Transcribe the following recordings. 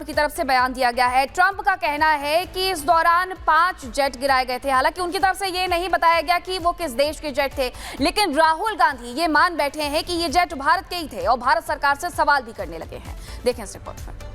की तरफ से बयान दिया गया है। ट्रंप का कहना है कि इस दौरान 5 जेट गिराए गए थे। हालांकि उनकी तरफ से ये नहीं बताया गया कि वो किस देश के जेट थे, लेकिन राहुल गांधी ये मान बैठे हैं कि ये जेट भारत के ही थे और भारत सरकार से सवाल भी करने लगे हैं। देखें इस रिपोर्ट में।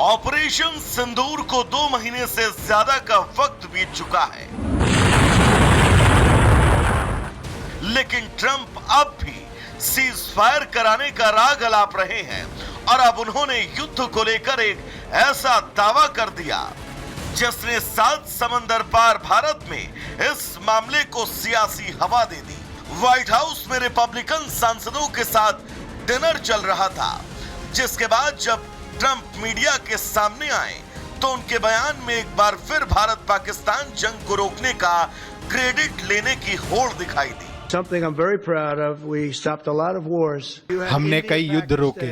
ऑपरेशन सिंदूर को 2 महीने से ज्यादा का वक्त बीत चुका है, लेकिन ट्रंप अब भी सीज फायर कराने का राग अलाप रहे हैं और अब उन्होंने युद्ध को लेकर एक ऐसा दावा कर दिया जिसने 7 समंदर पार भारत में इस मामले को सियासी हवा दे दी। व्हाइट हाउस में रिपब्लिकन सांसदों के साथ डिनर चल रहा था, जिसके बाद जब ट्रंप मीडिया के सामने आए तो उनके बयान में एक बार फिर भारत पाकिस्तान जंग को रोकने का क्रेडिट लेने की होड़ दिखाई दी। हमने कई युद्ध रोके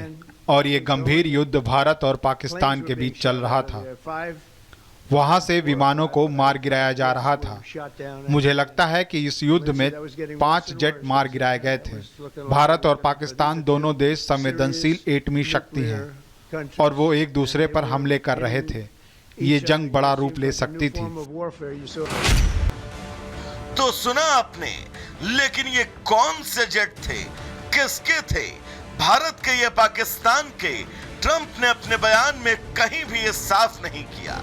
और ये गंभीर युद्ध भारत और पाकिस्तान के बीच चल रहा था। वहां से विमानों को मार गिराया जा रहा था। मुझे लगता है कि इस युद्ध में 5 जेट मार गिराए गए थे। भारत और पाकिस्तान दोनों देश संवेदनशील एटमी शक्ति हैं और वो एक दूसरे पर हमले कर रहे थे। ये जंग बड़ा रूप ले सकती थी। तो सुना आपने, लेकिन ये कौन से जेट थे, किसके थे? भारत के या पाकिस्तान के? ट्रंप ने अपने बयान में कहीं भी ये साफ नहीं किया,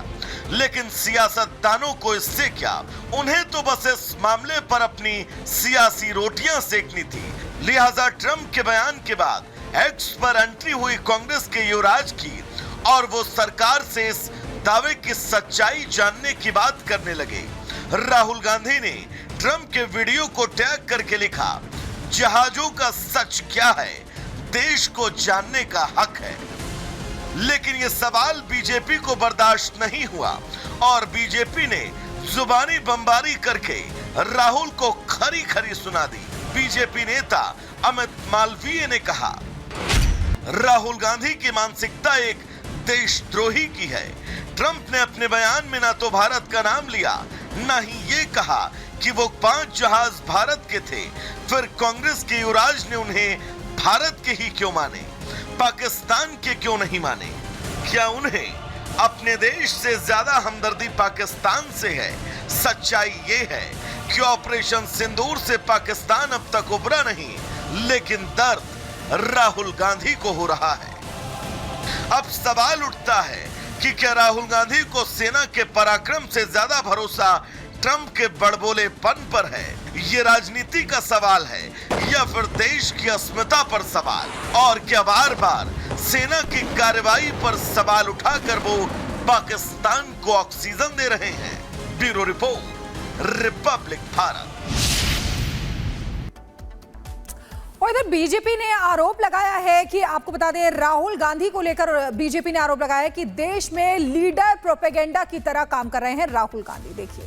लेकिन सियासतदानों को इससे क्या, उन्हें तो बस इस मामले पर अपनी सियासी रोटियां सेकनी थी। लिहाजा ट्रंप के बयान के बाद एक्स पर एंट्री हुई कांग्रेस के युवराज की और वो सरकार से इस दावे की सच्चाई जानने की बात करने लगे। राहुल गांधी ने ट्रंप के वीडियो को टैग करके लिखा, जहाजों का सच क्या है, देश को जानने का हक है। लेकिन ये सवाल बीजेपी को बर्दाश्त नहीं हुआ और बीजेपी ने जुबानी बमबारी करके राहुल को खरी खरी सुना दी। बीजेपी नेता अमित मालवीय ने कहा, राहुल गांधी की मानसिकता एक देशद्रोही की है। ट्रंप ने अपने बयान में ना तो भारत का नाम लिया, ना ही ये कहा कि वो 5 जहाज भारत के थे। फिर कांग्रेस के युवराज ने उन्हें भारत के ही क्यों माने, पाकिस्तान के क्यों नहीं माने? क्या उन्हें अपने देश से ज्यादा हमदर्दी पाकिस्तान से है? सच्चाई ये है कि ऑपरेशन सिंदूर से पाकिस्तान अब तक उबरा नहीं, लेकिन दर्द राहुल गांधी को हो रहा है। अब सवाल उठता है कि क्या राहुल गांधी को सेना के पराक्रम से ज्यादा भरोसा ट्रंप के बड़बोलेपन पर है? ये राजनीति का सवाल है या फिर देश की अस्मिता पर सवाल? और क्या बार बार सेना की कार्रवाई पर सवाल उठाकर वो पाकिस्तान को ऑक्सीजन दे रहे हैं? Bureau report, Republic Bharat. और इधर बीजेपी ने आरोप लगाया है कि, आपको बता दें, राहुल गांधी को लेकर बीजेपी ने आरोप लगाया है कि देश में लीडर प्रोपेगेंडा की तरह काम कर रहे हैं राहुल गांधी। देखिए,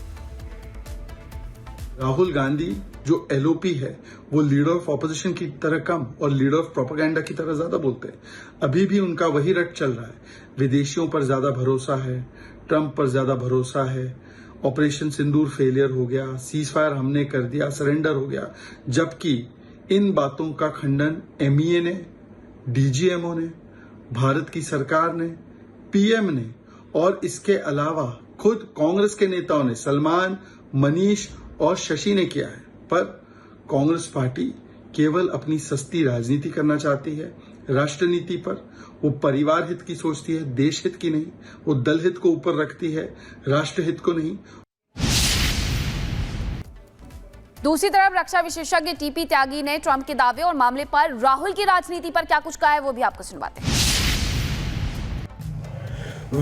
राहुल गांधी जो एलओपी है वो लीडर ऑफ ऑपोजिशन की तरह कम और लीडर ऑफ प्रोपेगेंडा की तरह ज्यादा बोलते हैं। अभी भी उनका वही रट चल रहा है। विदेशियों पर ज्यादा भरोसा है, ट्रंप पर ज्यादा भरोसा है, ऑपरेशन सिंदूर फेलियर हो गया, सीज फायर हमने कर दिया, सरेंडर हो गया। जबकि इन बातों का खंडन एमईए ने, डीजीएमओ ने, भारत की सरकार ने, पीएम ने और इसके अलावा खुद कांग्रेस के नेताओं ने, सलमान, मनीष और शशि ने किया है। पर कांग्रेस पार्टी केवल अपनी सस्ती राजनीति करना चाहती है। राष्ट्रनीति पर वो परिवार हित की सोचती है, देश हित की नहीं। वो दल हित को ऊपर रखती है, राष्ट्र हित को नहीं। दूसरी तरफ रक्षा विशेषज्ञ टीपी त्यागी ने ट्रंप के दावे और मामले पर राहुल की राजनीति पर क्या कुछ कहा है, वो भी आपको सुनवाते हैं।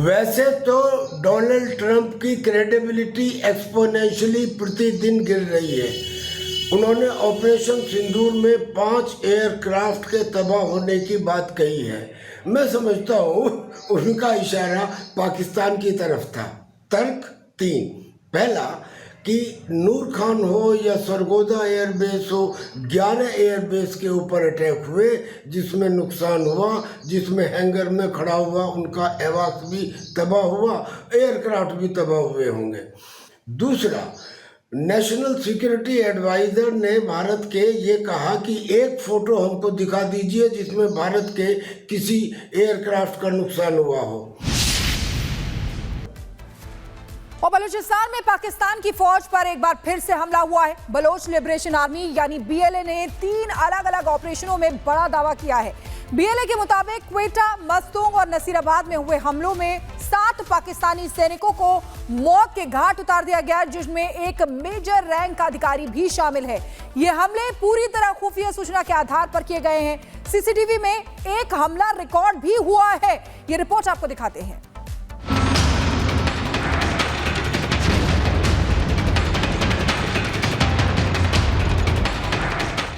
वैसे तो डोनाल्ड ट्रंप की क्रेडिबिलिटी एक्सपोनेंशियली प्रतिदिन गिर रही है। उन्होंने ऑपरेशन सिंदूर में 5 एयरक्राफ्ट के तबाह होने की बात कही है। मैं समझता हूँ उनका इशारा पाकिस्तान की तरफ था। तर्क 3, पहला कि नूर खान हो या सरगोदा एयरबेस हो, 11 एयरबेस के ऊपर अटैक हुए जिसमें नुकसान हुआ, जिसमें हैंगर में खड़ा हुआ उनका एवाक्स भी तबाह हुआ, एयरक्राफ्ट भी तबाह हुए होंगे। दूसरा, नेशनल सिक्योरिटी एडवाइजर ने भारत के ये कहा कि एक फोटो हमको दिखा दीजिए जिसमें भारत के किसी एयरक्राफ्ट का नुकसान हुआ हो। और बलूचिस्तान में पाकिस्तान की फौज पर एक बार फिर से हमला हुआ है। बलोच लिबरेशन आर्मी यानी बीएलए ने 3 अलग अलग ऑपरेशनों में बड़ा दावा किया है। बीएलए के मुताबिक क्वेटा, मस्तूंग और नसीराबाद में हुए हमलों में 7 पाकिस्तानी सैनिकों को मौत के घाट उतार दिया गया, जिसमें एक मेजर रैंक का अधिकारी भी शामिल है। ये हमले पूरी तरह खुफिया सूचना के आधार पर किए गए हैं। सीसीटीवी में एक हमला रिकॉर्ड भी हुआ है। ये रिपोर्ट आपको दिखाते हैं।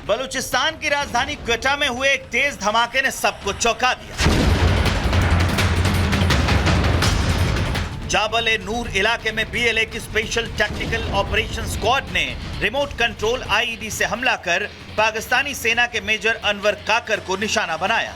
बलूचिस्तान की राजधानी क्वेटा में हुए एक तेज धमाके ने सबको चौंका दिया। जाबल-ए-नूर इलाके में बीएलए की स्पेशल टैक्टिकल ऑपरेशन स्क्वाड ने रिमोट कंट्रोल आईईडी से हमला कर पाकिस्तानी सेना के मेजर अनवर काकर को निशाना बनाया।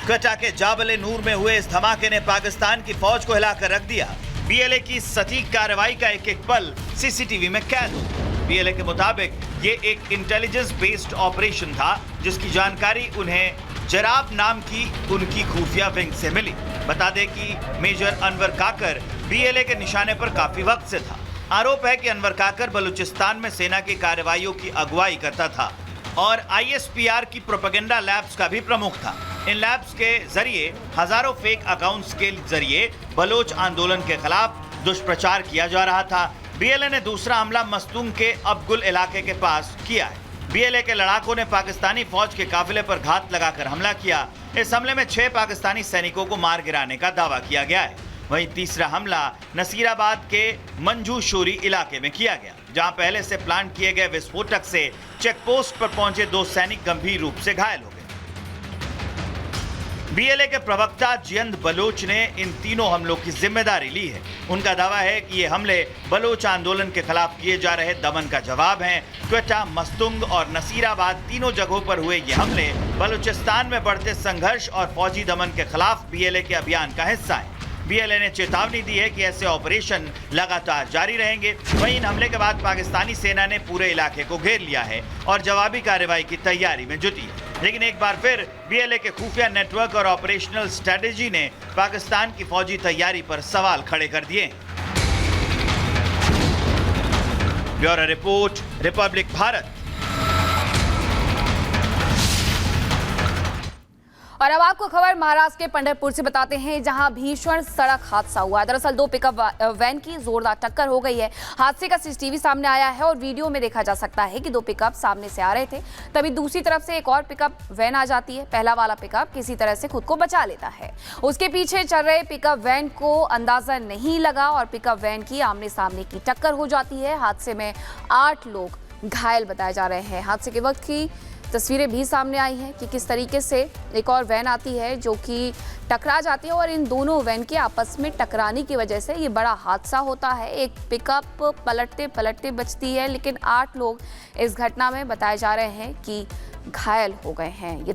क्वेटा के जाबल-ए-नूर में हुए इस धमाके ने पाकिस्तान की फौज को हिलाकर रख दिया। बीएलए की सटीक कार्रवाई का एक एक पल सीसीटीवी में कैद हो। बीएलए के मुताबिक ये एक इंटेलिजेंस बेस्ड ऑपरेशन था, जिसकी जानकारी उन्हें जराब नाम की उनकी खुफिया विंग से मिली। बता दें कि मेजर अनवर काकर बीएलए के निशाने पर काफी वक्त से था। आरोप है कि अनवर काकर बलूचिस्तान में सेना की कार्रवाइयों की अगुवाई करता था और आईएसपीआर की प्रोपेगेंडा लैब्स का भी प्रमुख था। इन लैब्स के जरिए हजारों फेक अकाउंट्स के जरिए बलोच आंदोलन के खिलाफ दुष्प्रचार किया जा रहा था। बीएलए ने दूसरा हमला मस्तूंग के अबगुल इलाके के पास किया है। बीएलए के लड़ाकों ने पाकिस्तानी फौज के काफिले पर घात लगाकर हमला किया। इस हमले में 6 पाकिस्तानी सैनिकों को मार गिराने का दावा किया गया है। वहीं तीसरा हमला नसीराबाद के मंजूशोरी इलाके में किया गया, जहां पहले से प्लान किए गए विस्फोटक से चेकपोस्ट पर पहुंचे 2 सैनिक गंभीर रूप से घायल हो गए। बीएलए के प्रवक्ता जियंद बलोच ने इन तीनों हमलों की जिम्मेदारी ली है। उनका दावा है कि ये हमले बलोच आंदोलन के खिलाफ किए जा रहे दमन का जवाब हैं। क्वेटा, मस्तूंग और नसीराबाद तीनों जगहों पर हुए ये हमले बलूचिस्तान में बढ़ते संघर्ष और फौजी दमन के खिलाफ बीएलए के अभियान का हिस्सा है। बीएलए ने चेतावनी दी है कि ऐसे ऑपरेशन लगातार जारी रहेंगे। वहीं इन हमले के बाद पाकिस्तानी सेना ने पूरे इलाके को घेर लिया है और जवाबी कार्रवाई की तैयारी में जुटी है। लेकिन एक बार फिर बीएलए के खुफिया नेटवर्क और ऑपरेशनल स्ट्रेटेजी ने पाकिस्तान की फौजी तैयारी पर सवाल खड़े कर दिए। Bureau report, Republic Bharat. और अब आपको खबर महाराष्ट्र के पंढरपुर से बताते हैं, जहां भीषण सड़क हादसा हुआ है। दरअसल 2 पिकअप वैन की जोरदार टक्कर हो गई है। हादसे का सीसीटीवी सामने आया है और वीडियो में देखा जा सकता है कि 2 पिकअप सामने से आ रहे थे, तभी दूसरी तरफ से एक और पिकअप वैन आ जाती है। पहला वाला पिकअप किसी तरह से खुद को बचा लेता है। उसके पीछे चल रहे पिकअप वैन को अंदाजा नहीं लगा और पिकअप वैन की आमने सामने की टक्कर हो जाती है। हादसे में 8 लोग घायल बताए जा रहे हैं। हादसे के वक्त की तस्वीरें भी सामने आई हैं कि किस तरीके से एक और वैन आती है जो कि टकरा जाती है और इन दोनों वैन के आपस में टकराने की वजह से ये बड़ा हादसा होता है। एक पिकअप पलटते पलटते बचती है, लेकिन 8 लोग इस घटना में बताए जा रहे हैं कि घायल हो गए हैं। ये